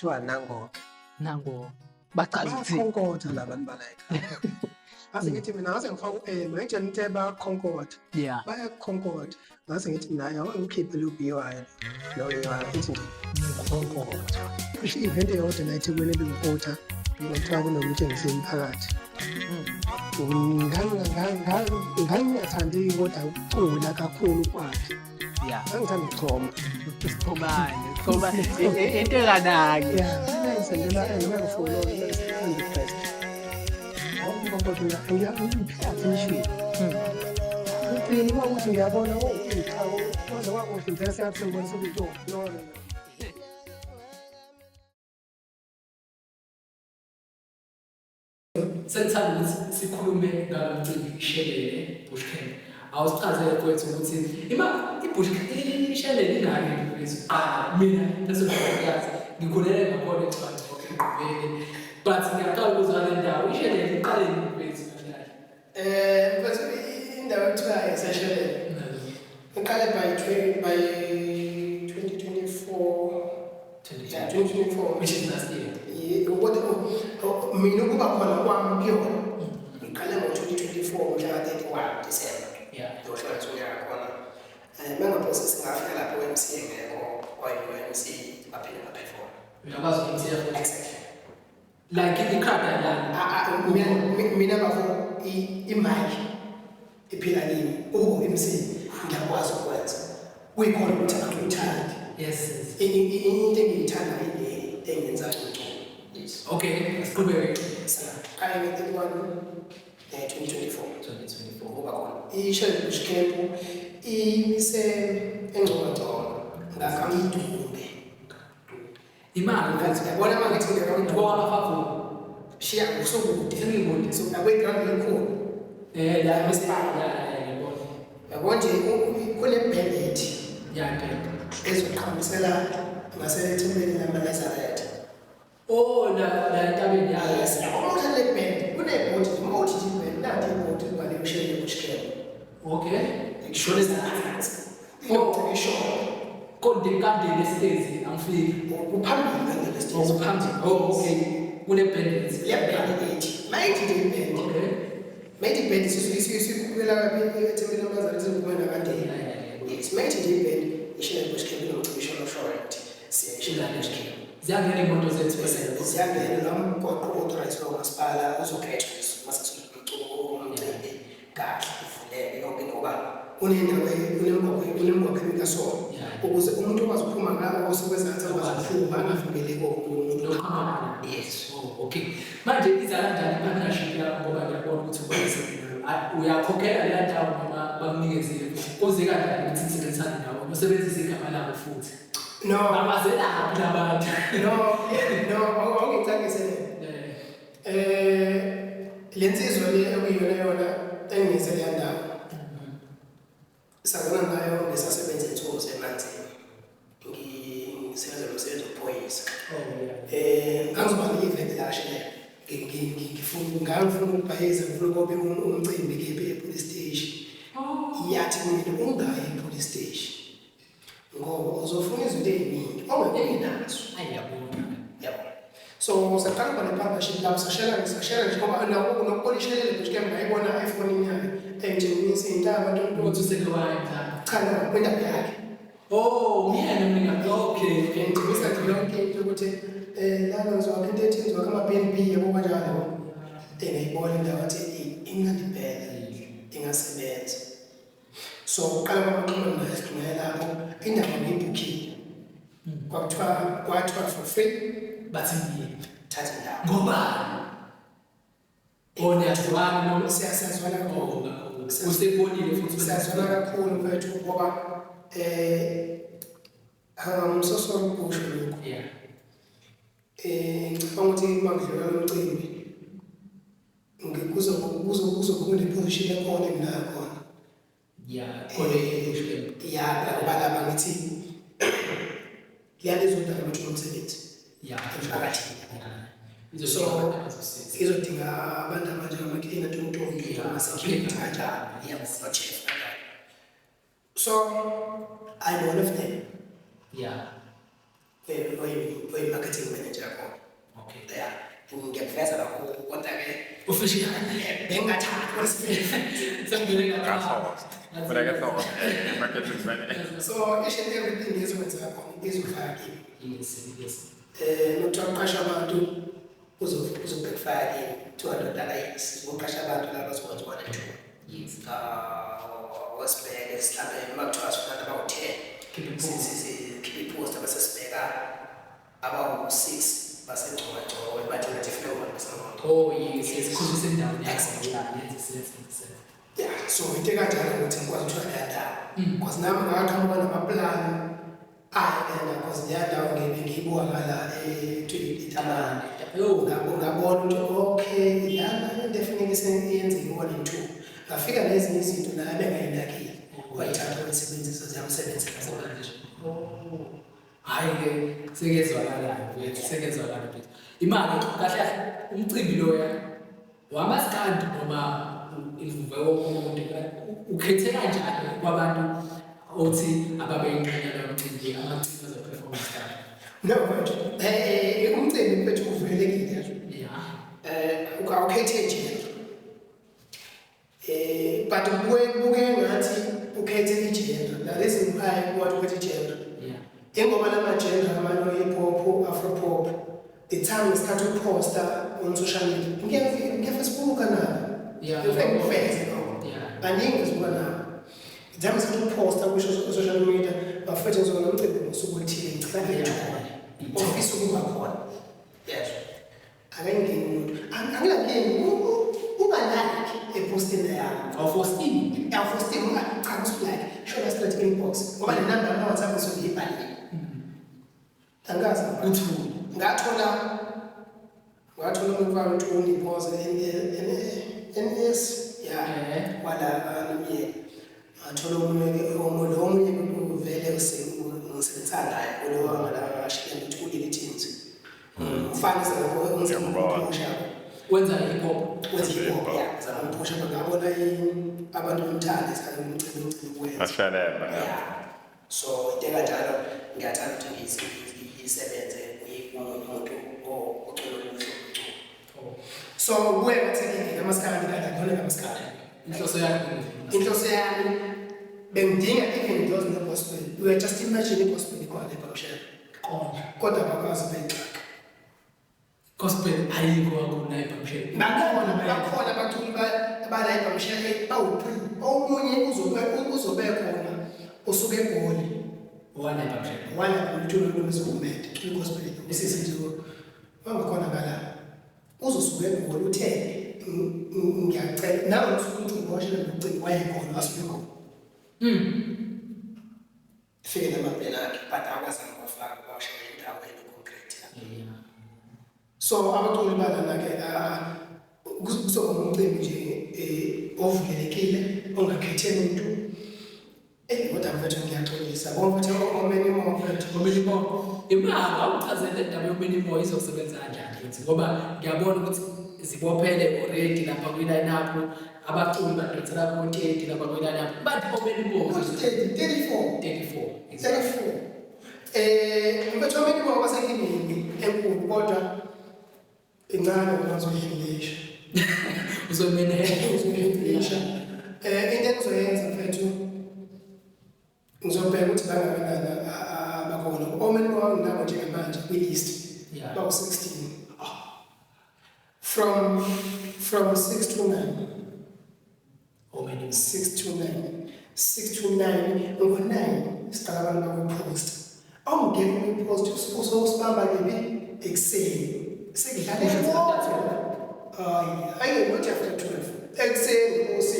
kuthiwa nango baqala ukuthi bakhonkotha labantu balayikhaya. Ngase ngithi mina ngase ngifake ngitshela ukuthi bayakhonkotha. yeah Bayakhonkotha. Ngase ngithi naye awungikhiphe lo BY lo yiwa ithi ukhonkotha. Kusho event eyodwa la eThekwini ebengikotha ngothiwa kunomtshengisi emphakathi. Ngangingathandi kodwa ukucula kakhulu kwakhe. yeah Ngangithanda ukuchoma. Ngoba into enganaki Sendela ngifuna ngipheza. Ngoba ngiyaphila ngisho. Uphini ukuthi ngiyabona uchawo waze wakuhle interest yakhe ngibonisa ukuthi no. Senzani ukuthi sikhulume ngalomcimbi ishelele Bushcamp. Awusichazele kwethu ukuthi iBushcamp ishelele ingane kwethu. Mina ngizokuyazi ngikhulele ngakhona ecwadi okugqibele. But ngiyaqala ukuzwa le ndawo ishelele iqale kwethu kahle. But indawo ekuthiwa iseshelele. Iqale by 2024. Yeah, 2024. Which is last year. Mina ukuba khona kwami kuyona ngiqale ngo-2024 mhla ka-31 December. Ngiyohlala unyaka khona. Mangaphose singafika lapho MC ngekho wayi-MC baphinde baperform. Uyakwazi ukuthi exactly. Like ikhada lana. Mina bafo imali iphila kimi MC ngiyakwazi ukwenza. Kuyikhona ukuthi akuthandi. Yes. Into engiyithanda engenza ngcono. Yes. Okay, let's go back. Kaya nge-31 2024 kuba khona ishelele Bushcamp imise engcono ngakamdumbe Imali yabona mangithi ngiyakubona fafu. shiya usokude Sengibonile. so nakwe-ground elikhulu La yabo nje kune-bandit ezoqhamisela ngaselethembeni lamaNazaretha. la ntabeni yayo. Yes, yabona le band kune-boat imothi band nathi ibhodi ibhale ushelele Bushcamp. Okay. Ngishole izansi. Isholo. Konke kandele stage angifiki. Ukuphambili kangele stage. Ukuphambili. Okay. Kune bandits. Le band ethi mayithi le band. Okay. Mayithi band sikubela ethembeni lamaNazaretha ngubona kandela. Yes, mayithi le band ishelele Bushcamp nomcibisho noshorent. Siyashela Bushcamp. Ziyangena imoto zethu bese. Ziyangena nomgwaqo authorized wamasipala uzokhethwa masekusukuculo umcimbi kahle uvuleke yonke ngoba unemgwaqo emikasona ukuze umuntu okwazi ukuphuma ngawo osekwezansi akwazi ukuphuma angavimbeleki umuntu. Yes. Okay. Manje izala kanjani partnership yakho ngoba ngiyabona ukuthi uyakhokhela le ndawo noma bamnikezile kuze kanjani ukuthi nisebenzisane nawo usebenzise igama labo futhi. No, Babazela abantu. Awungicakise le nsizwa le okuyiyona yona engiyise le ndawo. Sabona ngayo ngesasebenza insuku zemanzini. Ngisebenza nomsebenzi wephoyisa. Ngangizoba ne-event la shele. Ngifuna ukubhayiza ngifuna ukube umcimbi kephi e-police station. Yathi mina ungayi e-police station. Ngoba uzofuna izinto eziningi ongabi nazo. Yabo. So saqala khona i-partnership lapho sashela nje ngoba nokubona ishelele Bushcamp ngayibona iPhone yayo engitshengisa intaba abantu Ukuthi usekwaya mhlawumbe. cha kwendaba yakhe. Mina mina. Okay. Ngicebisa nje yonke into ukuthi lana ngizokho into ethinzwa kama-BnB yabo kanjalo. Ngiyibona indawo ethi ingandibhele ingasebenza. So uqala kwamaxhuma naye lapho indaba ngiyibhukhile. Kwathiwa for free Bathi thatha indawo. ngoba oniyazwana noma Siyazwana kakhulu. usebonile futhi Siyazwana kakhulu mfethu ngoba so sorry ukusho lokho. yeah. Ngicabanga ukuthi makudlula lo mcimbi kuzokuba ne-position ekhona enginayo khona. Yeah, Bushcamp. Ya balaba ngithi liyalizodala amathuba omsebenzi. Yeah, Emphakathini. So Izodinga abantu abanjengamakilina tontongi ama-security kanjalo. Yes, no-chef kanjalo. So I'm one of them. yeah. marketing manager khona. Okay. Yeah. Ngiyafeza lapho kodwa ke Official. bengathanda Sengibele Gashost. But I guess all marketing manager. so each and everything ezokwenza khona izofaka kimi. Yes. Nokuthi uqasha abantu uzobhekfaka kimi $200 uqasha abantu laba bazokwenza one and two. Yes. Wasibheke mhlawumbe makuthiwa sifuna about 10. Keep it posted. Keep it post abasesibheka about 6 basengcongcongwe bathi ngathi flow basengcongcongwe. Oh yes, because it's in down next. Yes. Yeah, so into kanjalo ukuthi ngikwazi ukuthola leya ndawo. Because nami ngaqhamuka namaplani ayena because leya ndawo ngiyibuka ngala eTamani. Ngabona ukuthi okay, lana definitely sengiyenzile 1 and 2. Ngafika nezinye izinto la bengayinakile. Kwayithatha ukusebenzisa ziyamsebenza kakhulu. Hayi-ke sekezwakalayo mfethu. Imali kahle umcimbi loya wamaskandi noma ivuve womuntu ukhethe kanjani kwabantu othi ababeyingxenye lomcimbi amacimbi azoperformance kanje? No, but umcimbi mfethu uvumelekile. Yeah. Ukhethe nje. But buke ngathi ukhethe igender. That is implying what ukhethe gender. Ingoba lamagender amano hip hop, afro pop, the time start to post on social media. Facebook kana. Yeah. Facebook. Yeah. Baningi Facebook na. The time start to post on social media, bafethu zona umcimbi usukuthile ngicela ngithola. Office ukuba khona. Yes. Akengeni umuntu. Angilakeni ungalike eposting yami. Awufosting. Awufosting cha usulike. Show us that inbox. Ngoba le number na WhatsApp usuyibhalile. Angazi Uthi ngathola umfana uToni pause NS yeah wala nomye ngathola omunye uvele usebenza naye lo wangala ashiyeni uToni Litins ufana ngizamphusha wenza hip hop yeah ngizamphusha ngabona abantu bemthanda isikhathi umcimbi wenza Mashallah. yeah so njenganjalo ngiyathanda ukuthi isebenze umuntu ocula umculo. So kuye ngathi ngamaskandi kanti khona ngamaskandi. Inhloso yami bengidinga even those in the gospel. We were just imagine gospel khona eBamshela. Kodwa bakwazi bexaka. Gospel ayikho akuna eBamshela. Bakhona abaculi bala eBamshela bawuphi. Omunye uzobe khona usuke eGoli. Wala eBamshela. Wala umculo lomzumede igospel isisizo. Wangakhona ngala. Uzosuke eGoli uthe ngiyacela nawe usukuthi uboshela ngicela wayekhona asibikho. Fike namabhela akhe but akwazanga ukufaka boshela indawo enoconcrete. So abaculi bana ke kuzoba umcimbi nje ovumelekile ongakhetheni umuntu. Kodwa mfethu ngiyaxolisa ngoba mfethu omeni mo imali awuchazele indaba yomeni mo izosebenza kanjani futhi ngoba ngiyabona ukuthi zibophele already lapha kwi-line up abaculi badonsela ko-30 lapha kwi-line up but omeni mo 34 mfethu omeni mo basekiningi enkulu kodwa incane uzoyihilisha uzoyihilisha into engizoyenza mfethu ngizobheka ukuthi bangakanani abakhona omeni mo nabo njengamanje kwi-list bawu-16 from 6 to 9 omeni 6 to 9 ngo-9 siqala abantu bakwi-post awungena kwi-post usosibamba ngebi ekuseni sekudlala hayi ukuthi after 12 ekuseni ngo-6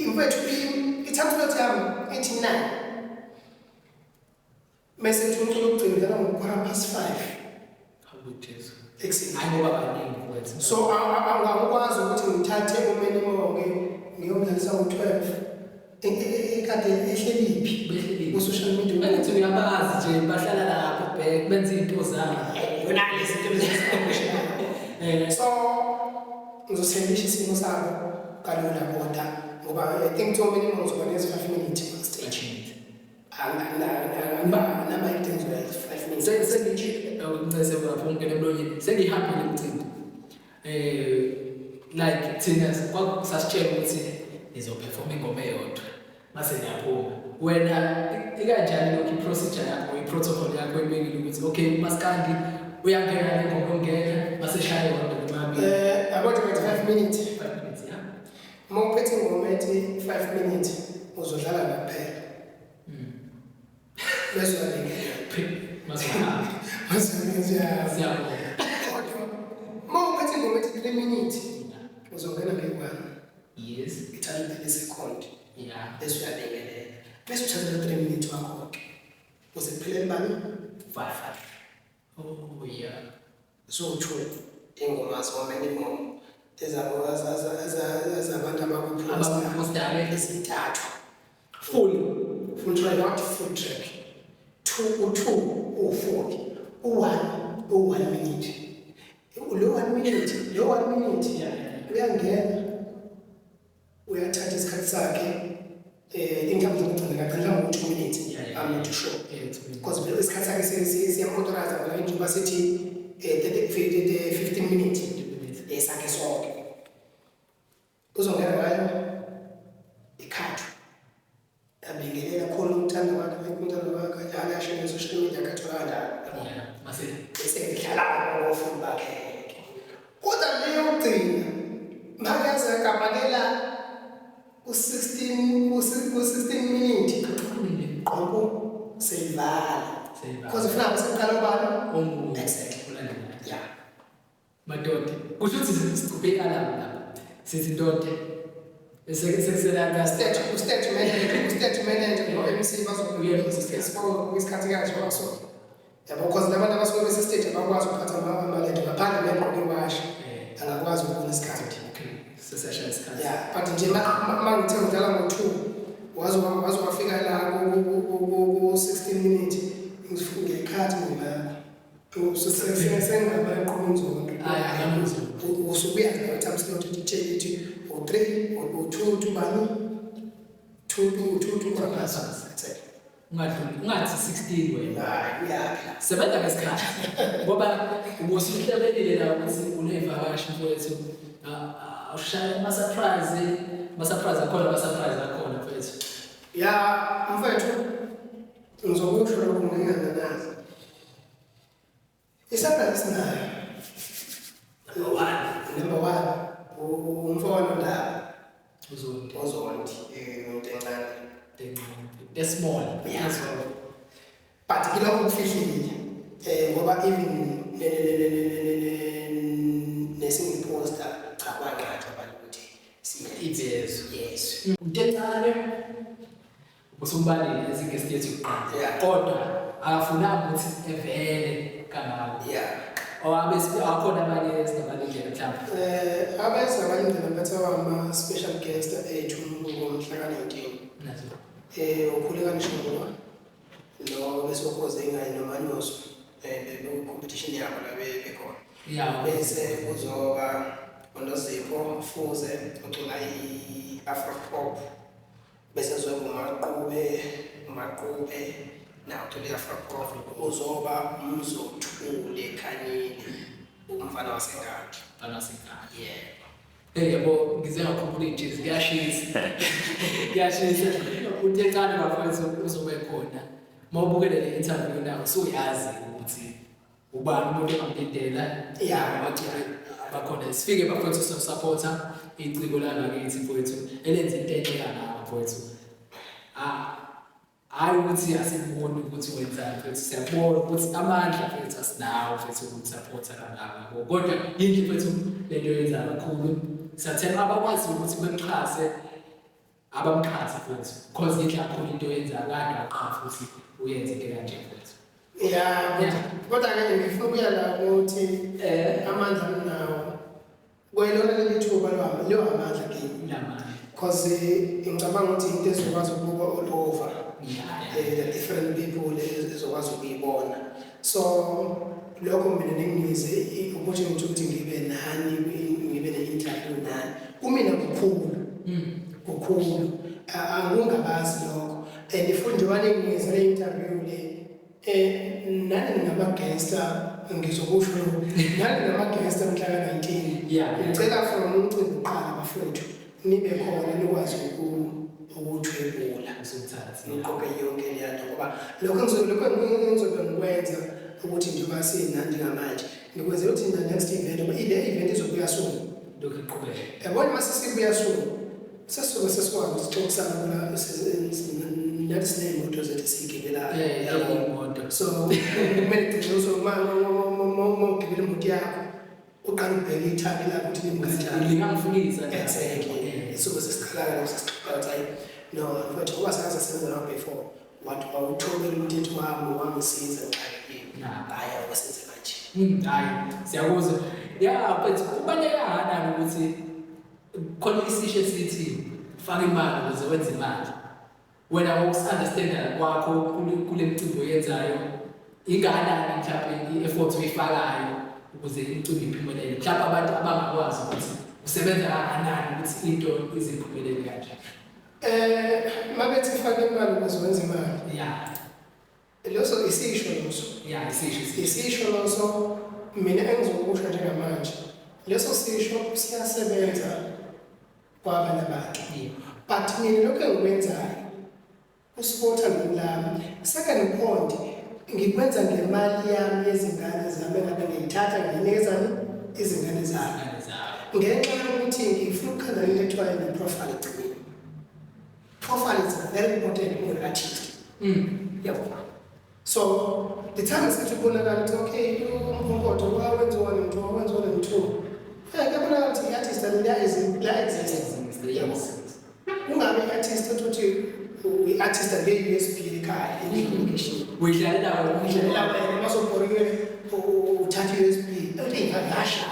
mfethu ithathulethi yami ithi 9 mese kuthi umculo ukugcina dlala ngo-5:15 ekuseni so angakwazi ukuthi ngithathe umeni mo-ke ngiyomdlalisa ngo-12 ekade ehleliphi ku-social media ukuthi uyabazi nje bahlala lapho benza iy'nto zabo yona lezinto so ngizosebenzisa isimo sabo kalula kodwa ngoba I think 2 minutes uzoba nezi 5 minutes on stage Number items were 5 minutes. Sengihambile umcimbi. Like thina sasitshela ukuthi nizoperform ingoma eyodwa. Mase niyaphuma. Wena ikanjani lokho iprocedure yakho, iprotocol yakho ebekile ukuthi okay, maskandi uyangena ingoma ongena, mase shaya yodwa noma About 5 minutes. 5 minutes, yeah. Uma uphethe ingoma ethi 5 minutes uzodlala kuphela. Bese uyabingela. Siyabonga. Uma uphethe ingoma ethi 3 minutes uzongena nge-1. Yes. Ithanda 30 second. Yeah. Bese uyabingelela. Bese uthatha 3 minutes wakho ke. Uze kuphele bani? 5. Oh yeah. So uthule ingoma zonke ingoma ezabantu Abakupostale ezintathu. full Try not full track. 2 4 1 minute. Lo 1 minute uyangena uyathatha isikhathi sakhe ingaba ngicela ngaphandle 2 minutes. I'm not sure because vele isikhathi sakhe siyamauthorize ngoba njengoba sithi 15 minutes esakhe sonke uzongena ngayo ikhathu abingelela khona umthando wakhe njalo asho nge-social media akatholanga bese ngidlala ngofundi bakhe kodwa leyo gcina makaze akabakela u-16 minutes qonko seyivala because ufuna basiqala ubani exactly yeah madoda kusho ukuthi sicuphe alarm lapha sithi ndoda sekusela state manager no MC bazokuya isikhathi kanje waso yabo because labantu abasuke bese state abakwazi ukuphatha amalento ngaphandle nengqondo iwashi angakwazi ukubona isikhathi sesession isikhathi yeah but nje mangithe ngidlala ngo2 wazi wafika la ku 16 minutes ngifunge ikhathi ngoma usesengaba eqhumuni zonke usubuya time slot uthi 3 or 2 bani 2 kwapasa ungathi 16 wena uyapha sebenza ngesikhathi ngoba ubusihlelelile la ukuthi unevakashi mfowethu awushaya ama-surprise akhona mfowethu ya mfowethu ngizokusho lokhu ngingananazi isurprise sinayo number 1 umfowabo ndaba uzondi umuntu encane the small but kilokho kufihlile ngoba even nesingiposta cha kwangathi abantu ukuthi ibezo yes umuntu encane usumbalile ezingesi yethu kodwa akafuna ukuthi evele kangako yeah akhona abanye esingabalindlela mhlawumbe abayisabalindlela bathiwa ama-special guest ethu ngomhla ka-19 ukhuleka nishongoba lo besokhoze ingane nomanyoso be-competition yabo la bekhona bese kuzoba uNozipho Fuze ucula i-Afropop bese zoba umaqube nawo ucula i-Afropop uzoba Mzothule Khanile umfana wasengadi yeah yabo ngize ngakhumbula ijezi kuyashisa uthi encane bafowethu uzobe khona mawubukele le interview nawe usuyazi ukuthi ubani umuntu ongamlindela abaculi bakhona sifike bafowethu supporter iciko langakithi mfowethu elenza into enhle kangaka mfowethu hayi ukuthi asiboni ukuthi wenzani mfowethu siyabona ukuthi amandla mfowethu asinawo mfowethu ukumsupporta kangaka kodwa yinhle mfowethu lento yenza kakhulu siyathemba abakwazi ukuthi bemxhase abamxhase futhi because yinhle kakhulu into yenza kade aqhafa futhi uyenze into kanje futhi kodwa ke ngifuna ukuya la ukuthi amandla nawo kwelona lelithuba leyo amandla kimi because ngicabanga ukuthi into ezokwazi ukuba all over the different people ezokwazi ukuyibona so lokho mina nenginize ukuthi ngibe nani ngibe ne-interview nani kumina kukhulu angungabazi lokho and futhi njengoba ngiyeza le interview nani ngamagesta ngizokusho nani ngamagesta mhla ka-19 ngicela from umcimbi uqala bafowethu nibe khona nikwazi ukuthwebula niqoke yonke leyanto ngoba lokho engizobe ngikwenza ukuthi njengoba sinjengamanje ngikwenzela ukuthi na next event ngoba ile event izobuya soon lokho iqhubeka yabona uma sesibuya soon sesuke sesikwazi ukuxoxisana kula nathi sinemoto zethu siyigibela imoto so kumele ugcine ugibela imoto yakho uqala ubheke ithaki lakho ukuthi limkanjani lingamfikisa exactly so sesiqala sesixoxa no mfowethu ngoba senza nawe before wathi awuthobela umthetho wami wangisiza hayi awusenze manje hayi siyakuzwa but kubalulekana ukuthi khona isisho esithi faka imali ukuze wenze imali wena uku-understanda kwakho kule mcimbi oyenzayo ingakanani mhlawumbe i-effort oyifakayo ukuze imicimbi iphumelele mhlawumbe abantu abangakwazi ukuthi usebenza kangakanani ukuthi into ize iphumelele kanjani uma bethi faka imali ukuze wenze imali leso isisho loso isisho loso mina engizokusho njengamanje leso sisho siyasebenza kwabanye abantu but mina lokho engikwenzayo usipotha ngolami second point ngikwenza ngemali yami yezingane zami engabe ngiyithatha nginikeza izingane zami ngenxa yokuthi ngifuna ukukhanda into ekuthiwa ne-profile egcinile. Profile is very important for an artist. So the time is ukubonakala ukuthi okay umkhonkodo wawenziwa nento wawenziwa nento kabona ukuthi i-artist la exists ungabe i-artist ukuthi i-artist nge-USB ekhaya communication uyidlalela wena masophorekele uthatha i-USB uthi ingagasha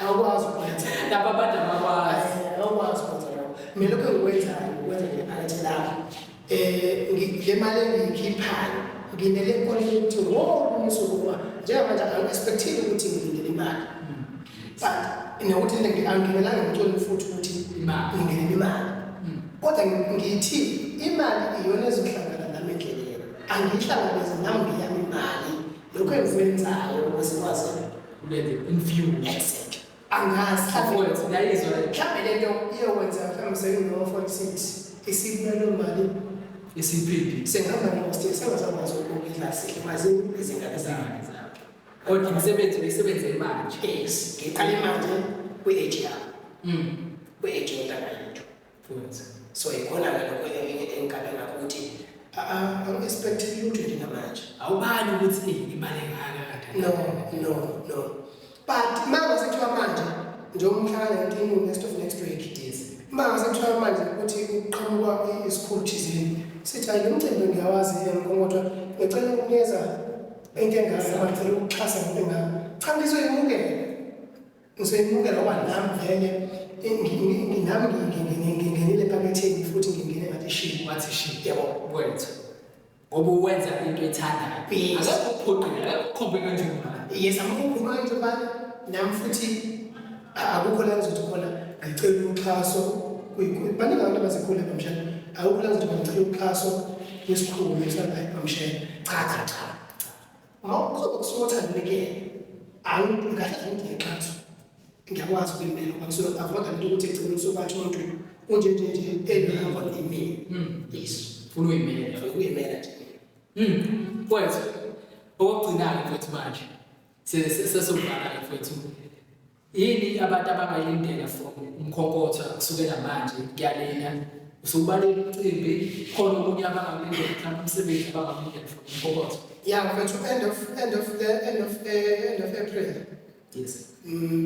awukwazi ukwenza laba abantu abakwazi awukwazi ukwenza mina lokho engikwenzayo ukwenza ngephakathi lapho le mali engiyikhiphayo nginele nkonile ukuthi wonke usuku njengamanje angexpectile ukuthi ngilindele imali but nokuthi angingelanga ngitshole futhi ukuthi ngingenele imali kodwa ngithi imali iyona ezohlangana nami endleleni angiyihlangabeze nami ngiyami imali lokho engikwenzayo ukuzikwazi ulenze infuse exactly angazi mhlawumbe nayizwa mhlawumbe lento iyokwenza mhlawumbe sengino-46 isibelo mali isiphindi sengihamba sengasakwazi ukudla sihle mazini izingane zami kodwa imisebenzi manje yes ngiqale manje kwi-age yami kwi-age yontanga yethu so ikhona-ke lokho engiqale ngakho ukuthi ang-expectile ukuthi ndinamanje awubani ukuthi imali engaka no but manje sekuthiwa manje njengomhla ka-19 next of next week manje sekuthiwa manje ukuthi uqhamuka isikhulu thizeni sithi hayi lo mcimbi ngiyawazi kodwa ngicela ukunikeza into engaka ngicela ukuxhasa into engaka cha ngizoyimukela ngoba nami vele nami ngingenile ephaketheni futhi ngingene ngathi shi wathi shi yabo wethu ngoba uwenza into ethandayo akekho ukuphoqela akekho ukhombe kanjengomali yes amukho manje bani nami futhi akukho la ngizothi khona ngicela uxhaso baningi abantu abazikhulu bamshana akukho la ngizothi ngicela uxhaso kwisikhulu esanayo bamshana cha uma uzobe kusotha nikele angikahle ngixhaso ngiyakwazi ukulimela ngoba kusuke avoda into ukuthi egcine usobathi umuntu unje elihamba email yes funa uyimela wethu okugcina-ke mfethu manje sesovala mfethu yini abantu abangayilindela from umkhonkotho kusukela manje kuyalena usukubalela umcimbi khona okunye abangakulindela mhlawumbe umsebenzi abangakulindela from umkhonkotho mfethu end of April yes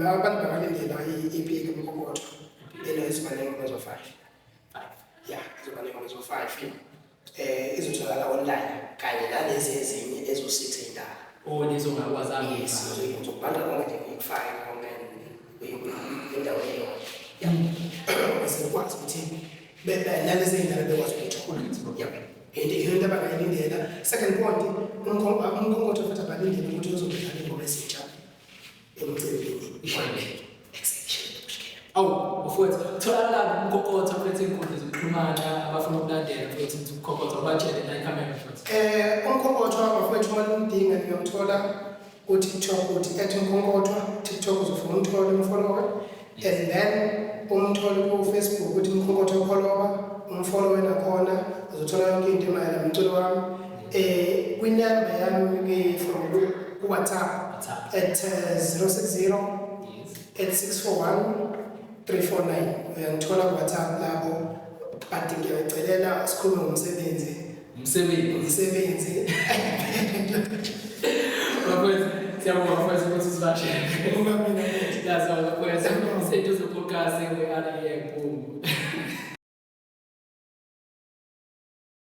abantu bangalindela i-EP kumkhonkotho izoba nengoma ezo-5 izoba nengoma ezo-5 izotholakala online kanye nalezi ezinye ezo-6 ey'ndala lezo ngakwazanga ngizokubanda konke nje ngikufake indawo eyodwa sikwazi ukuthi nalezi ey'ndala bekwazi ukuyithola into abangayilindela. Second point, umkhonkothi futhi abalindele ukuthi uzodlala ingoma ezintsha emcimbini mfowethu tholakala umkhonkothi aphethe inkundla zokuxhumana abafuna ukulandela mfowethu umkhonkothi TikTok uthi @Mkhonkotwa, TikTok uzofuna umfollower, and then umthole ku-Facebook uthi Mkhonkotwa follower, umfollowe nakhona uzothola yonke into emayelana nomculo wami. Kwinamba yami from WhatsApp at 060 8641 349. Uyangithola WhatsApp lapho, but ngiyacelela sikhulume ngomsebenzi. Umsebenzi. Siyabonga mfowethu ukuthi usivashele. Uma mina Yazi mfowethu, sentuze podcast we-REM boom.